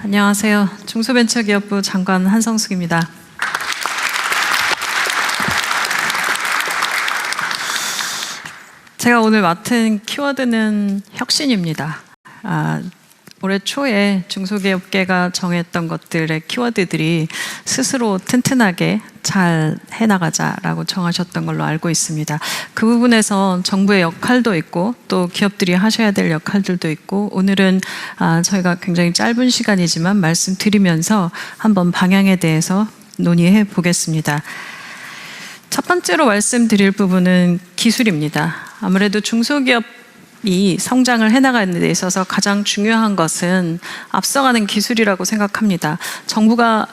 안녕하세요. 중소벤처기업부 장관 한성숙입니다. 제가 오늘 맡은 키워드는 혁신입니다. 올해 초에 중소기업계가 정했던 것들의 키워드들이 스스로 튼튼하게 잘 해나가자라고 정하셨던 걸로 알고 있습니다. 그 부분에서 정부의 역할도 있고 또 기업들이 하셔야 될 역할들도 있고, 오늘은 저희가 굉장히 짧은 시간이지만 말씀드리면서 한번 방향에 대해서 논의해 보겠습니다. 첫 번째로 말씀드릴 부분은 기술입니다. 아무래도 중소기업이 성장을 해나가는 데 있어서 가장 중요한 것은 앞서가는 기술이라고 생각합니다. 정부가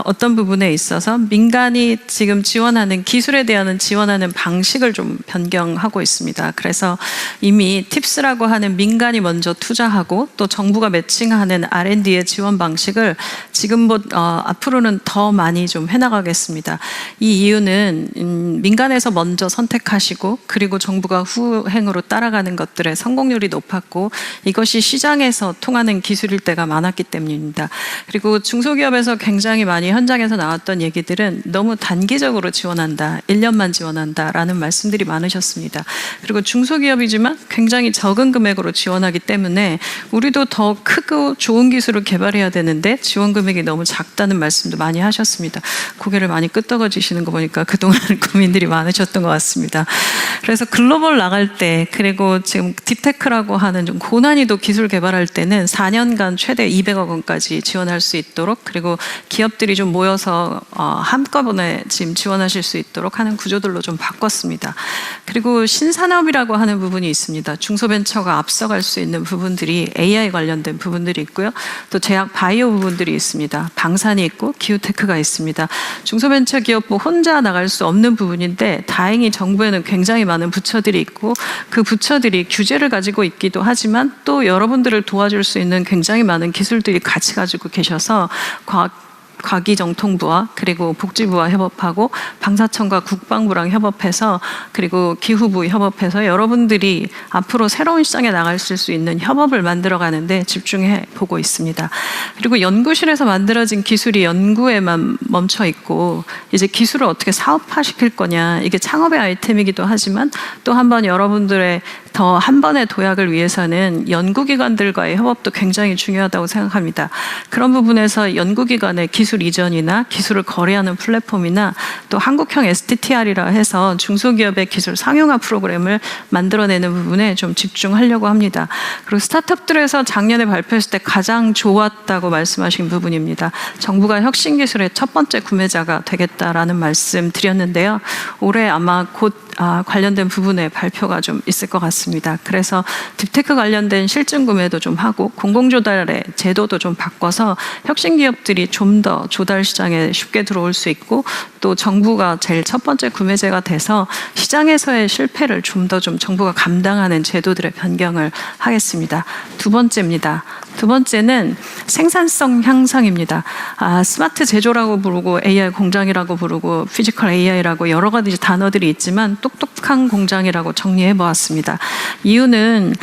어떤 부분에 있어서 민간이 지금 지원하는 기술에 대한 지원하는 방식을 좀 변경하고 있습니다. 그래서 이미 팁스라고 하는 민간이 먼저 투자하고 또 정부가 매칭하는 R&D의 지원 방식을 지금보다 앞으로는 더 많이 좀 해나가겠습니다. 이 이유는 민간에서 먼저 선택하시고 그리고 정부가 후행으로 따라가는 것들의 성공률이 높았고 이것이 시장에서 통하는 기술일 때가 많았기 때문입니다. 그리고 중소기업에서 굉장히 많이 현장에서 나왔던 얘기들은 너무 단기적으로 지원한다, 1년만 지원한다 라는 말씀들이 많으셨습니다. 그리고 중소기업이지만 굉장히 적은 금액으로 지원하기 때문에 우리도 더 크고 좋은 기술을 개발해야 되는데 지원 금액이 너무 작다는 말씀도 많이 하셨습니다. 고개를 많이 끄덕여지시는 거 보니까 그동안 고민들이 많으셨던 것 같습니다. 그래서 글로벌 나갈 때, 그리고 지금 딥테크라고 하는 좀 고난이도 기술 개발할 때는 4년간 최대 200억 원까지 지원할 수 있도록, 그리고 기업들이 좀 모여서 한꺼번에 지금 지원하실 수 있도록 하는 구조들로 좀 바꿨습니다. 그리고 신산업이라고 하는 부분이 있습니다. 중소벤처가 앞서갈 수 있는 부분들이 AI 관련된 부분들이 있고요. 또 제약 바이오 부분들이 있습니다. 방산이 있고 기후테크가 있습니다. 중소벤처기업부 혼자 나갈 수 없는 부분인데 다행히 정부에는 굉장히 많은 부처들이 있고 그 부처들이 규제를 가지고 있기도 하지만 또 여러분들을 도와줄 수 있는 굉장히 많은 기술들이 같이 가지고 계셔서 과기정통부와 그리고 복지부와 협업하고 방사청과 국방부랑 협업해서 그리고 기후부 협업해서 여러분들이 앞으로 새로운 시장에 나가실 수 있는 협업을 만들어가는데 집중해 보고 있습니다. 그리고 연구실에서 만들어진 기술이 연구에만 멈춰 있고 이제 기술을 어떻게 사업화시킬 거냐, 이게 창업의 아이템이기도 하지만 또 한번 여러분들의 더 한 번의 도약을 위해서는 연구기관들과의 협업도 굉장히 중요하다고 생각합니다. 그런 부분에서 연구기관의 기술 이전이나 기술을 거래하는 플랫폼이나 또 한국형 STTR이라 해서 중소기업의 기술 상용화 프로그램을 만들어내는 부분에 좀 집중하려고 합니다. 그리고 스타트업들에서 작년에 발표했을 때 가장 좋았다고 말씀하신 부분입니다. 정부가 혁신기술의 첫 번째 구매자가 되겠다라는 말씀 드렸는데요. 올해 아마 곧 관련된 부분에 발표가 좀 있을 것 같습니다. 그래서 딥테크 관련된 실증 구매도 좀 하고 공공조달의 제도도 좀 바꿔서 혁신기업들이 좀 더 조달 시장에 쉽게 들어올 수 있고 또 정부가 제일 첫 번째 구매제가 돼서 시장에서의 실패를 좀 더 정부가 감당하는 제도들의 변경을 하겠습니다. 두 번째입니다. 두 번째는 생산성 향상입니다. 스마트 제조라고 부르고 AI 공장이라고 부르고 피지컬 AI라고 여러 가지 단어들이 있지만 똑똑한 공장이라고 정리해 보았습니다. 이유는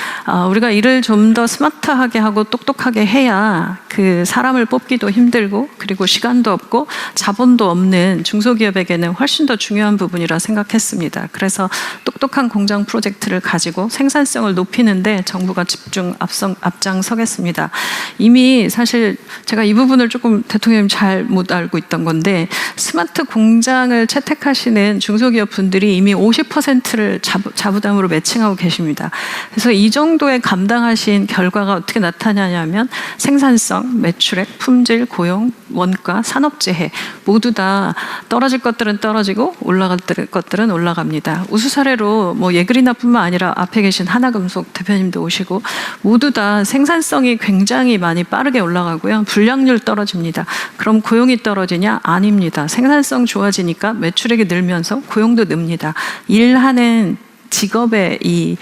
우리가 일을 좀 더 스마트하게 하고 똑똑하게 해야 그 사람을 뽑기도 힘들고 그리고 시간도 없고 자본도 없는 중소기업에게는 훨씬 더 중요한 부분이라 생각했습니다. 그래서 똑똑한 공장 프로젝트를 가지고 생산성을 높이는데 정부가 집중 앞장서겠습니다. 이미 사실 제가 이 부분을 조금 대통령님 잘 못 알고 있던 건데 스마트 공장을 채택하시는 중소기업 분들이 이미 50%를 자부담으로 매칭하고 계십니다. 그래서 이 정도의 감당하신 결과가 어떻게 나타나냐면 생산성, 매출액, 품질, 고용, 원가, 산업재해 모두 다 떨어질 것들은 떨어지고 올라갈 것들은 올라갑니다. 우수 사례로 예그리나뿐만 아니라 앞에 계신 하나금속 대표님도 오시고 모두 다 생산성이 굉장히 많이 빠르게 올라가고요. 불량률 떨어집니다. 그럼 고용이 떨어지냐? 아닙니다. 생산성 좋아지니까 매출액이 늘면서 고용도 늡니다. 일하는 직업의 이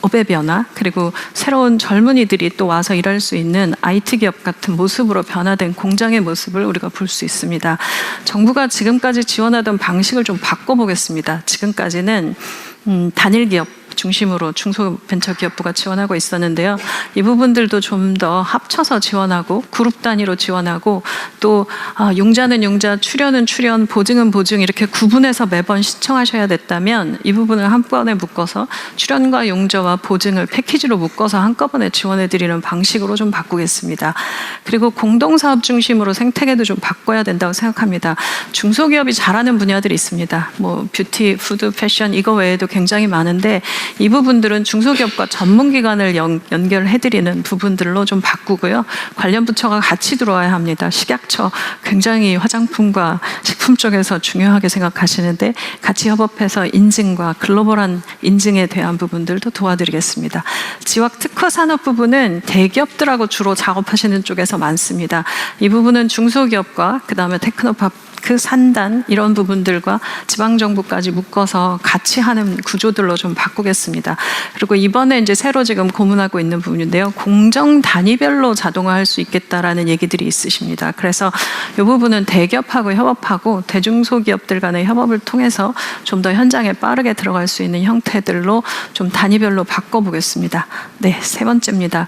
업의 변화, 그리고 새로운 젊은이들이 또 와서 일할 수 있는 IT 기업 같은 모습으로 변화된 공장의 모습을 우리가 볼 수 있습니다. 정부가 지금까지 지원하던 방식을 좀 바꿔보겠습니다. 지금까지는 단일 기업, 중심으로 중소벤처기업부가 지원하고 있었는데요. 이 부분들도 좀 더 합쳐서 지원하고 그룹 단위로 지원하고 또 융자는 융자, 출연은 출연, 보증은 보증 이렇게 구분해서 매번 신청하셔야 됐다면 이 부분을 한 번에 묶어서 출연과 융자와 보증을 패키지로 묶어서 한꺼번에 지원해드리는 방식으로 좀 바꾸겠습니다. 그리고 공동사업 중심으로 생태계도 좀 바꿔야 된다고 생각합니다. 중소기업이 잘하는 분야들이 있습니다. 뭐 뷰티, 푸드, 패션 이거 외에도 굉장히 많은데 이 부분들은 중소기업과 전문기관을 연결해드리는 부분들로 좀 바꾸고요. 관련 부처가 같이 들어와야 합니다. 식약처 굉장히 화장품과 식품 쪽에서 중요하게 생각하시는데 같이 협업해서 인증과 글로벌한 인증에 대한 부분들도 도와드리겠습니다. 지역 특화 산업 부분은 대기업들하고 주로 작업하시는 쪽에서 많습니다. 이 부분은 중소기업과 그다음에 테크노파크 산단 이런 부분들과 지방정부까지 묶어서 같이 하는 구조들로 좀 바꾸겠습니다. 그리고 이번에 이제 새로 지금 고민하고 있는 부분인데요. 공정 단위별로 자동화할 수 있겠다라는 얘기들이 있으십니다. 그래서 이 부분은 대기업하고 협업하고 대중소기업들 간의 협업을 통해서 좀 더 현장에 빠르게 들어갈 수 있는 형태들로 좀 단위별로 바꿔보겠습니다. 네, 세 번째입니다.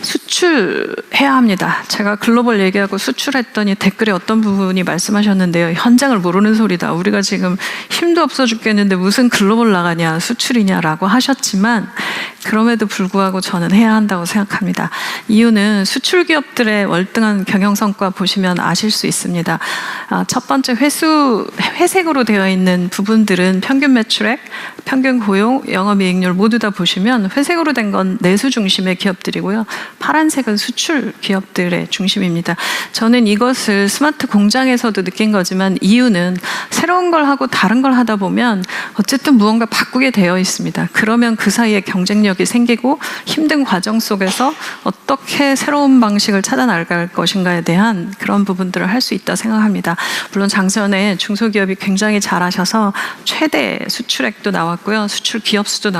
수출해야 합니다. 제가 글로벌 얘기하고 수출했더니 댓글에 어떤 부분이 말씀하셨는데요. 현장을 모르는 소리다. 우리가 지금 힘도 없어 죽겠는데 무슨 글로벌 나가냐, 수출이냐라고 하셨지만 그럼에도 불구하고 저는 해야 한다고 생각합니다. 이유는 수출 기업들의 월등한 경영 성과 보시면 아실 수 있습니다. 첫 번째 회색으로 되어 있는 부분들은 평균 매출액, 평균 고용, 영업이익률 모두 다 보시면 회색으로 된 건 내수 중심의 기업들이고요. 파란색은 수출 기업들의 중심입니다. 저는 이것을 스마트 공장에서도 느낀 거지만 이유는 새로운 걸 하고 다른 걸 하다 보면 어쨌든 무언가 바꾸게 되어 있습니다. 그러면 그 사이에 경쟁력이 생기고 힘든 과정 속에서 어떻게 새로운 방식을 찾아 나갈 것인가에 대한 그런 부분들을 할 수 있다 생각합니다. 물론 작년에 중소기업이 굉장히 잘하셔서 최대 수출액도 나왔고요. 수출 기업 수도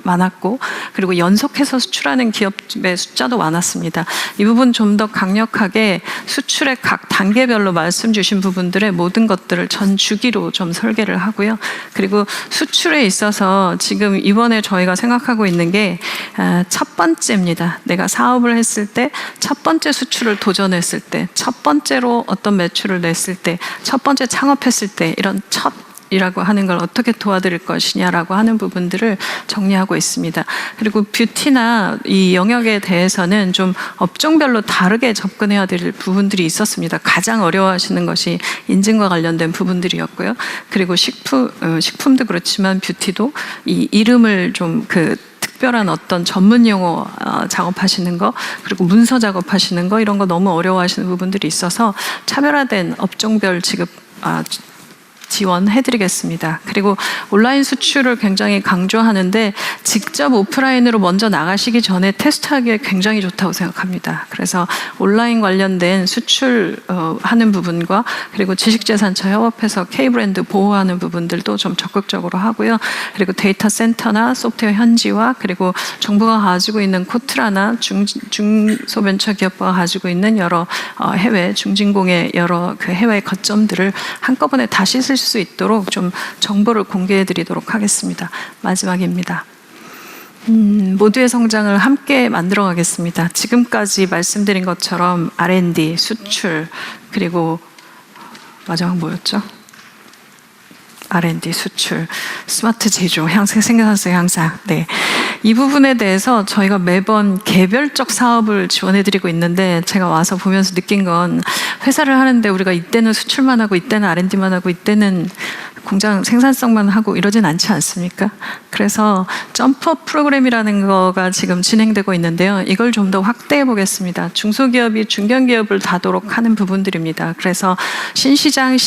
많았고 그리고 연속해서 수출하는 기업의 숫자도 많았습니다. 이 부분 좀 더 강력하게 수출의 각 단계별로 말씀 주신 부분들의 모든 것들을 전 주기로 좀 설계를 하고요. 그리고 수출에 있어서 지금 이번에 저희가 생각하고 있는 게 첫 번째입니다. 내가 사업을 했을 때 첫 번째 수출을 도전했을 때 첫 번째로 어떤 매출을 냈을 때 첫 번째 창업했을 때 이런 이라고 하는 걸 어떻게 도와드릴 것이냐라고 하는 부분들을 정리하고 있습니다. 그리고 뷰티나 이 영역에 대해서는 좀 업종별로 다르게 접근해야 될 부분들이 있었습니다. 가장 어려워하시는 것이 인증과 관련된 부분들이었고요. 그리고 식품도 그렇지만 뷰티도 이 이름을 좀 특별한 어떤 전문 용어 작업하시는 거 그리고 문서 작업하시는 거 이런 거 너무 어려워하시는 부분들이 있어서 차별화된 업종별 지원해드리겠습니다. 그리고 온라인 수출을 굉장히 강조하는데 직접 오프라인으로 먼저 나가시기 전에 테스트하기에 굉장히 좋다고 생각합니다. 그래서 온라인 관련된 수출하는 부분과 그리고 지식재산처 협업해서 K브랜드 보호하는 부분들도 좀 적극적으로 하고요. 그리고 데이터 센터나 소프트웨어 현지화 그리고 정부가 가지고 있는 코트라나 중소벤처기업부가 가지고 있는 여러 해외 중진공의 여러 그 해외 거점들을 한꺼번에 다시 쓸 수 있도록 좀 정보를 공개해 드리도록 하겠습니다. 마지막입니다. 모두의 성장을 함께 만들어 가겠습니다. 지금까지 말씀드린 것처럼 R&D, 수출, 그리고 마지막 뭐였죠? R&D, 수출, 스마트 제조, 생산성 향상. 네. 이 부분에 대해서 저희가 매번 개별적 사업을 지원해드리고 있는데 제가 와서 보면서 느낀 건 회사를 하는데 우리가 이때는 수출만 하고 이때는 R&D만 하고 이때는 공장 생산성만 하고 이러진 않지 않습니까? 그래서 점프업 프로그램이라는 거가 지금 진행되고 있는데요. 이걸 좀 더 확대해 보겠습니다. 중소기업이 중견기업을 다도록 하는 부분들입니다. 그래서 신시장,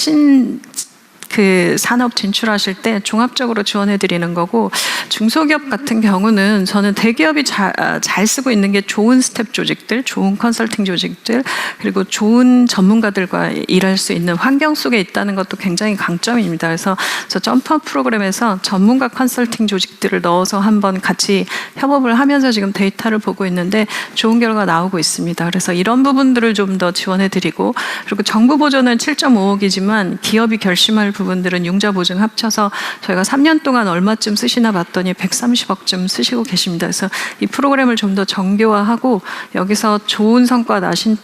산업 진출하실 때 종합적으로 지원해 드리는 거고 중소기업 같은 경우는 저는 대기업이 잘 쓰고 있는 게 좋은 스텝 조직들, 좋은 컨설팅 조직들 그리고 좋은 전문가들과 일할 수 있는 환경 속에 있다는 것도 굉장히 강점입니다. 그래서 저 점프업 프로그램에서 전문가 컨설팅 조직들을 넣어서 한번 같이 협업을 하면서 지금 데이터를 보고 있는데 좋은 결과 나오고 있습니다. 그래서 이런 부분들을 좀 더 지원해 드리고 그리고 정부 보조는 7.5억이지만 기업이 결심할 부분들은 융자 보증 합쳐서 저희가 3년 동안 얼마쯤 쓰시나 봤더니 130억쯤 쓰시고 계십니다. 그래서 이 프로그램을 좀 더 정교화하고 여기서 좋은 성과 나신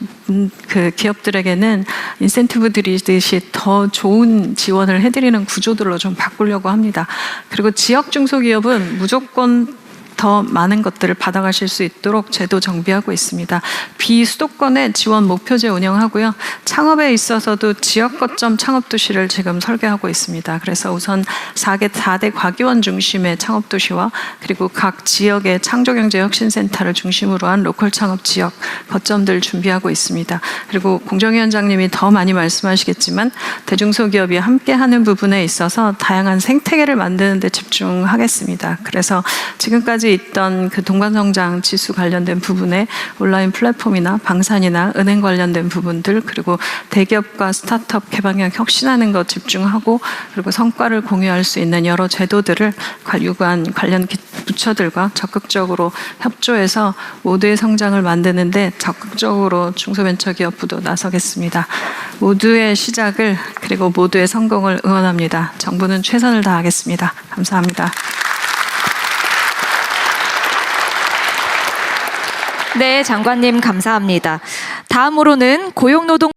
그 기업들에게는 인센티브 드리듯이 더 좋은 지원을 해드리는 구조들로 좀 바꾸려고 합니다. 그리고 지역 중소기업은 무조건 더 많은 것들을 받아가실 수 있도록 제도 정비하고 있습니다. 비수도권의 지원 목표제 운영하고요. 창업에 있어서도 지역 거점 창업도시를 지금 설계하고 있습니다. 그래서 우선 4대 과기원 중심의 창업도시와 그리고 각 지역의 창조경제혁신센터를 중심으로 한 로컬 창업 지역 거점들 준비하고 있습니다. 그리고 공정위원장님이 더 많이 말씀하시겠지만 대중소기업이 함께하는 부분에 있어서 다양한 생태계를 만드는 데 집중하겠습니다. 그래서 지금까지 있던 그 동반성장 지수 관련된 부분에 온라인 플랫폼이나 방산이나 은행 관련된 부분들 그리고 대기업과 스타트업 개방형 혁신하는 것 집중하고 그리고 성과를 공유할 수 있는 여러 제도들을 유관 관련 부처들과 적극적으로 협조해서 모두의 성장을 만드는데 적극적으로 중소벤처기업부도 나서겠습니다. 모두의 시작을 그리고 모두의 성공을 응원합니다. 정부는 최선을 다하겠습니다. 감사합니다. 네, 장관님 감사합니다. 다음으로는 고용노동